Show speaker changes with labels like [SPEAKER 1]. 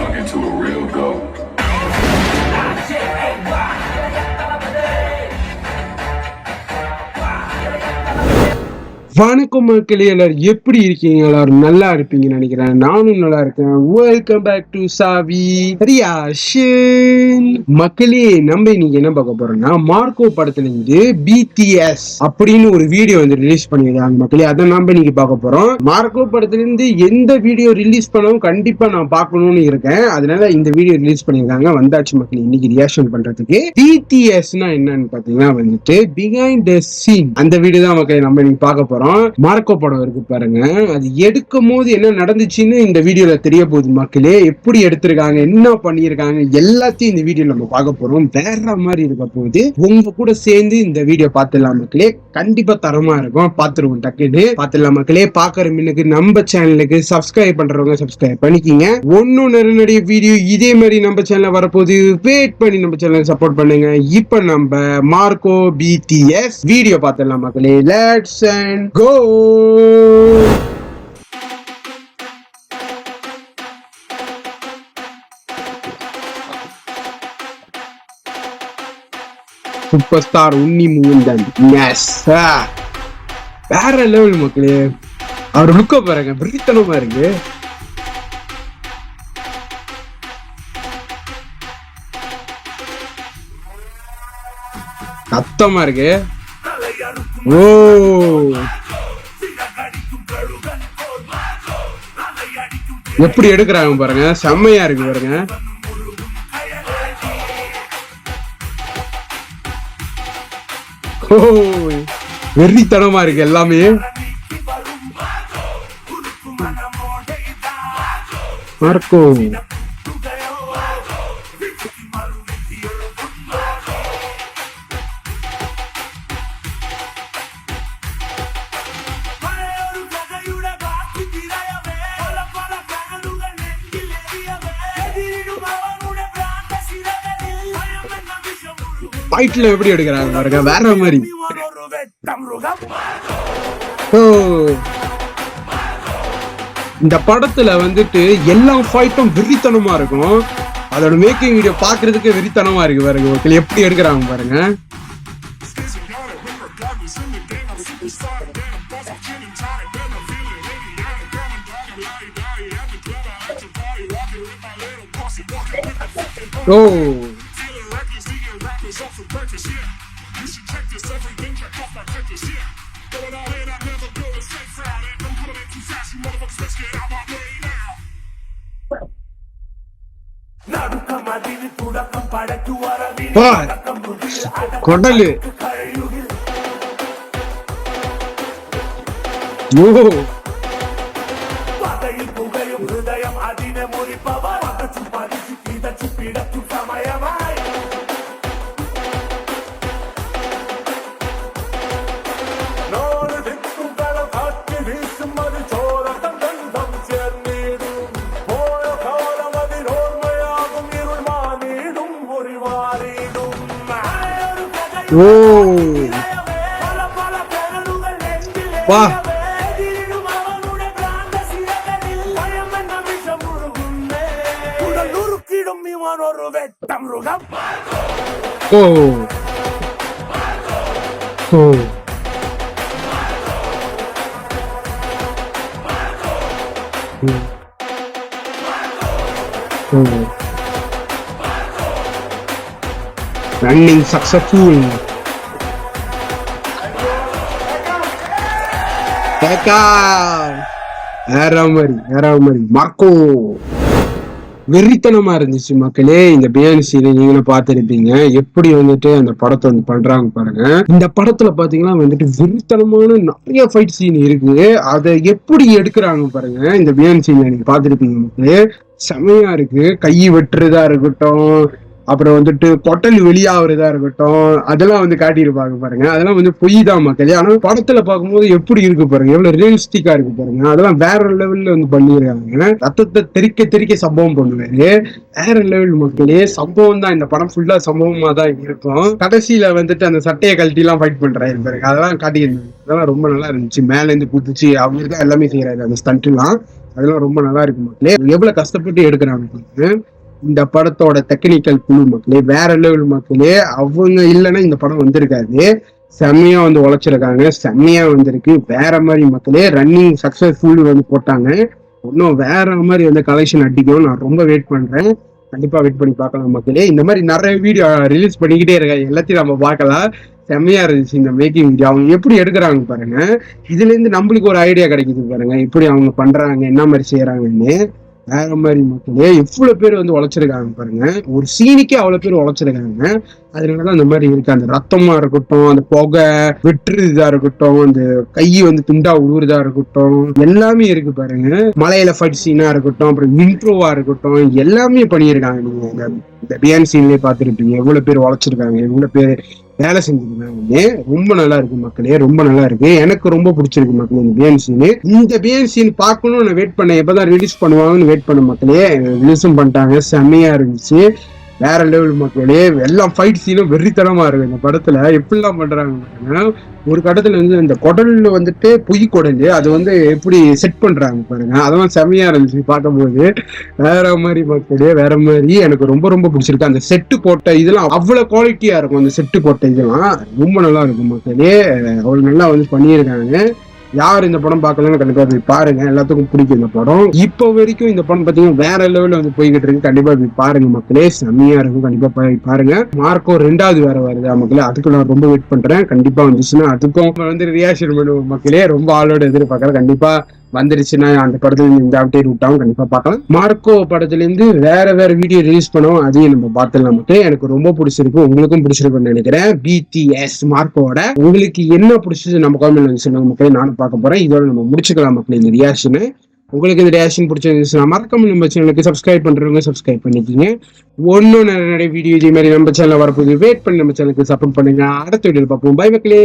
[SPEAKER 1] talking to a real goat.
[SPEAKER 2] வணக்கம் மக்களே, எல்லாரும் எப்படி இருக்கீங்க? எல்லாரும் நல்லா இருப்பீங்கன்னு நினைக்கிறேன். நானும் நல்லா இருக்கேன். வெல்கம் பேக் டு சாவி ரியாக்ஷன். மக்களே, நம்ம இன்னைக்கு என்ன பார்க்க போறோம்னா, மார்க்கோ படத்துல இருந்து பிடிஎஸ் அப்படின்னு ஒரு வீடியோ வந்து ரிலீஸ் பண்ணிருக்காங்க மக்களே. அதை நம்ம இன்னைக்கு பார்க்க போறோம். மார்க்கோ படத்துல இருந்து எந்த வீடியோ ரிலீஸ் பண்ணவும் கண்டிப்பா நான் பார்க்கணும்னு இருக்கேன். அதனால இந்த வீடியோ ரிலீஸ் பண்ணிருக்காங்க. வந்தாச்சு மக்களே இன்னைக்கு ரியாக்ஷன் பண்றதுக்கு. பிடிஎஸ்னா என்னன்னு பாத்தீங்கன்னா வந்துட்டு பிஹைண்ட் த சீன், அந்த வீடியோ தான் மக்களே நம்ம இன்னைக்கு பார்க்க போறோம். மார்க்கோ படம் இருக்கு பாருங்க, அது எடுக்கும் போது என்ன நடந்துச்சுன்னு இந்த வீடியோல தெரிய போகுது மக்களே. எப்படி எடுத்திருக்காங்க, என்ன பண்ணிருக்காங்க, எல்லாத்தையும் இந்த வீடியோ நம்ம பார்க்க போறோம். வேற மாதிரி இருக்க போகுது. உங்க கூட சேர்ந்து இந்த வீடியோ பார்த்துடலாம் மக்களே. கண்டிப்பா தரமா இருக்கும். பார்த்துருவோம், டக்குன்னு பார்த்துடலாம் மக்களே. பாக்குற மின்னுக்கு நம்ம சேனலுக்கு சப்ஸ்கிரைப் பண்றவங்க சப்ஸ்கிரைப் பண்ணிக்கிங்க. ஒன்னும் நிறைய வீடியோ இதே மாதிரி நம்ம சேனல்ல வரப்போகுது. வெயிட் பண்ணி நம்ம சேனலுக்கு சப்போர்ட் பண்ணுங்க. இப்ப நம்ம மார்க்கோ பிடிஎஸ் வீடியோ பார்த்துடலாம் மக்களே. Let's and go. Superstar Unni Mukundan. Yes, வேற லெவல் மக்களே. அவர் லுக்க பாருங்க, பிரித்தனமா இருக்கு. சத்தமா இருக்கு. ஓ, எப்படி எடுக்கிறாங்க பாருங்க, செம்மையா இருக்கு பாருங்க. ஓ, வெறித்தனமா இருக்கு எல்லாமே. மார்க்கோ ஃபைட்ல எப்படி எடுக்கிறாங்க பாருங்க, வேற மாதிரி. இந்த படத்துல வந்துட்டு எல்லா ஃபைட்டும் வெறித்தனமா இருக்கும். அதோட மேக்கிங் வீடியோ பாக்குறதுக்கு வெறித்தனமா இருக்கு பாருங்க மக்கள், எப்படி எடுக்கிறாங்க பாருங்க. ஓ, கொடலு. ஓ, வா, ஓ, ஓ, running successful. மார்க்கோ வெறித்தனமா இருந்துச்சு மக்களே. இந்த பியானி சீனை நீங்களும் பார்த்திருப்பீங்க. எப்படி வந்துட்டு அந்த படத்தை வந்து பண்றாங்க பாருங்க. இந்த படத்துல பாத்தீங்கன்னா வந்துட்டு வெறித்தனமான நிறைய ஃபைட் சீன் இருக்கு. அதை எப்படி எடுக்கிறாங்க பாருங்க. இந்த பியானி சீனை நீங்க பார்த்திருப்பீங்க மக்களே, செமையா இருக்கு. கை வெட்டுறதா இருக்கட்டும், அப்புறம் வந்துட்டு கொட்டல் வெளியாகிறதா இருக்கட்டும், அதெல்லாம் வந்து காட்டியிருப்பாங்க பாருங்க. அதெல்லாம் வந்து பொய் தான் மக்களே. ஆனா படத்துல பார்க்கும்போது எப்படி இருக்கு பாருங்க, எவ்வளவு ரியலிஸ்டிக்கா இருக்கு பாருங்க. அதெல்லாம் வேற லெவல்ல வந்து பண்ணிருக்காங்க. ரத்தத்தை தெறிக்க சம்பவம் பண்ணுவாரு. வேற லெவல் மக்களே. சம்பவம் தான், இந்த படம் ஃபுல்லா சம்பவமா தான் இருக்கும். கடைசியில வந்துட்டு அந்த சட்டையை கழட்டி எல்லாம் ஃபைட் பண்றாரு பாருங்க. அதெல்லாம் காட்டியிருந்தாங்க. அதெல்லாம் ரொம்ப நல்லா இருந்துச்சு. மேல இருந்து குதிச்சு அவரு தான் எல்லாமே செய்யறாரு அந்த ஸ்டண்ட் எல்லாம். அதெல்லாம் ரொம்ப நல்லா இருக்கு மக்களே. எவ்வளவு கஷ்டப்பட்டு எடுக்கிறாங்க மக்களே. இந்த படத்தோட டெக்னிக்கல் குழு மக்களே வேற லெவல் மக்களே. அவங்க இல்லைன்னா இந்த படம் வந்திருக்காது. செம்மையா வந்து உழைச்சிருக்காங்க, செம்மையா வந்திருக்கு வேற மாதிரி மக்களே. ரன்னிங் சக்சஸ்ஃபுல் வந்து போட்டாங்க. இன்னும் வேற மாதிரி வந்து கலெக்ஷன் அடிக்கும். நான் ரொம்ப வெயிட் பண்றேன். கண்டிப்பா வெயிட் பண்ணி பார்க்கலாம் மக்களே. இந்த மாதிரி நிறைய வீடியோ ரிலீஸ் பண்ணிக்கிட்டே இருக்காங்க, எல்லாத்தையும் நம்ம பார்க்கலாம். செம்மையா இருந்துச்சு இந்த மேக்கிங் வீடியோ. அவங்க எப்படி எடுக்கிறாங்க பாருங்க. இதுல இருந்து நம்மளுக்கு ஒரு ஐடியா கிடைக்குது பாருங்க, எப்படி அவங்க பண்றாங்க, என்ன மாதிரி செய்யறாங்கன்னு. வேற மாதிரி மக்களே எவ்வளவு பேர் வந்து உழைச்சிருக்காங்க பாருங்க. ஒரு சீனுக்கே அவ்வளவு பேர் உழைச்சிருக்காங்க. அதனாலதான் அந்த மாதிரி இருக்கு. அந்த ரத்தமா இருக்கட்டும், அந்த புகை வெட்டுறதா இருக்கட்டும், அந்த கை வந்து துண்டா உழுவுறதா இருக்கட்டும், எல்லாமே இருக்கு பாருங்க. மலையில ஃபைட் சீனா இருக்கட்டும், அப்புறம் இன்ட்ரோவா இருக்கட்டும், எல்லாமே பண்ணியிருக்காங்க. நீங்க இந்த பியான் சீன்லயே பாத்துருப்பீங்க எவ்வளவு பேர் உழைச்சிருக்காங்க, எவ்வளவு பேர் வேலை செஞ்சிருக்காங்க. ரொம்ப நல்லா இருக்கு மக்களே, ரொம்ப நல்லா இருக்கு. எனக்கு ரொம்ப பிடிச்சிருக்கு மக்களே இந்த பியான் சீன். இந்த பியான் சீன் பார்க்கணும்னு நான் வெயிட் பண்ணேன், எப்பதான் ரிலீஸ் பண்ணுவாங்கன்னு வெயிட் பண்ண மக்களே. ரிலீஸும் பண்ணிட்டாங்க, செம்மையா இருந்துச்சு. வேற லெவல் மக்களே. எல்லாம் ஃபைட் சீனும் வெறித்தனமா இருக்கு இந்த படத்துல. எப்படிலாம் பண்றாங்க ஒரு கட்டத்துல வந்து இந்த குடல்ல வந்துட்டு பொய் குடல் அது வந்து எப்படி செட் பண்றாங்க பாருங்க. அதெல்லாம் செம்மையா இருந்துச்சு பார்க்கும்போது. வேற மாதிரி மக்களே, வேற மாதிரி. எனக்கு ரொம்ப ரொம்ப பிடிச்சிருக்கு. அந்த செட்டு போட்ட இதெல்லாம் அவ்வளவு குவாலிட்டியா இருக்கும். அந்த செட்டு போட்ட இதெல்லாம் ரொம்ப நல்லா இருக்கும் மக்களே. அவ்வளவு நல்லா வந்து பண்ணியிருக்காங்க. யார் இந்த படம் பார்க்கலன்னு கண்டிப்பா போய் பாருங்க, எல்லாத்துக்கும் பிடிக்கும் இந்த படம். இப்போ வரைக்கும் இந்த படம் பாத்தீங்கன்னா வேற லெவல்ல வந்து போய்கிட்டு இருக்கு. கண்டிப்பா போய் பாருங்க மக்களே, செம்மையா இருக்கும். கண்டிப்பா போய் பாருங்க. மார்க்கோ 2வது வேற வருதா மக்களே, அதுக்கு நான் ரொம்ப வெயிட் பண்றேன். கண்டிப்பா வந்துச்சுன்னா அதுக்கும் வந்து ரியாக்ஷன் பண்ணுவோம் மக்களே. ரொம்ப ஆளோட எதிர்பார்க்கறேன். கண்டிப்பா வந்துருச்சுன்னா அந்த படத்துல இந்த அப்டேட் விட்டாவும் கண்டிப்பா பார்க்கலாம். மார்க்கோ படத்துல இருந்து வேற வேற வீடியோ ரிலீஸ் பண்ணோம், அதையும் நம்ம பார்த்துலாம் மக்களே. எனக்கு ரொம்ப பிடிச்சிருக்கு, உங்களுக்கும் பிடிச்சிருக்குன்னு நினைக்கிறேன். BTS மார்க்கோட உங்களுக்கு என்ன பிடிச்சது நம்ம காமெண்ட்ல வந்து சொல்லுங்க மக்களே, நானும் பார்க்க போறேன். இதோட நம்ம முடிச்சுக்கலாம் மக்களே இந்த ரியாக்ஷன். உங்களுக்கு இந்த ரியாக்ஷன் பிடிச்சிருந்துச்சுன்னா மறக்காம நம்ம சேனலுக்கு சப்ஸ்கிரைப் பண்றவங்க சப்ஸ்கிரைப் பண்ணிக்கிங்க. ஒன்னும் நிறைய வீடியோ இதே மாதிரி நம்ம சேனல் வரப்போகுது. வெயிட் பண்ணி நம்ம சேனலுக்கு சப்போர்ட் பண்ணுங்க. அடுத்த வீடியோல பார்ப்போம். பை மக்களே.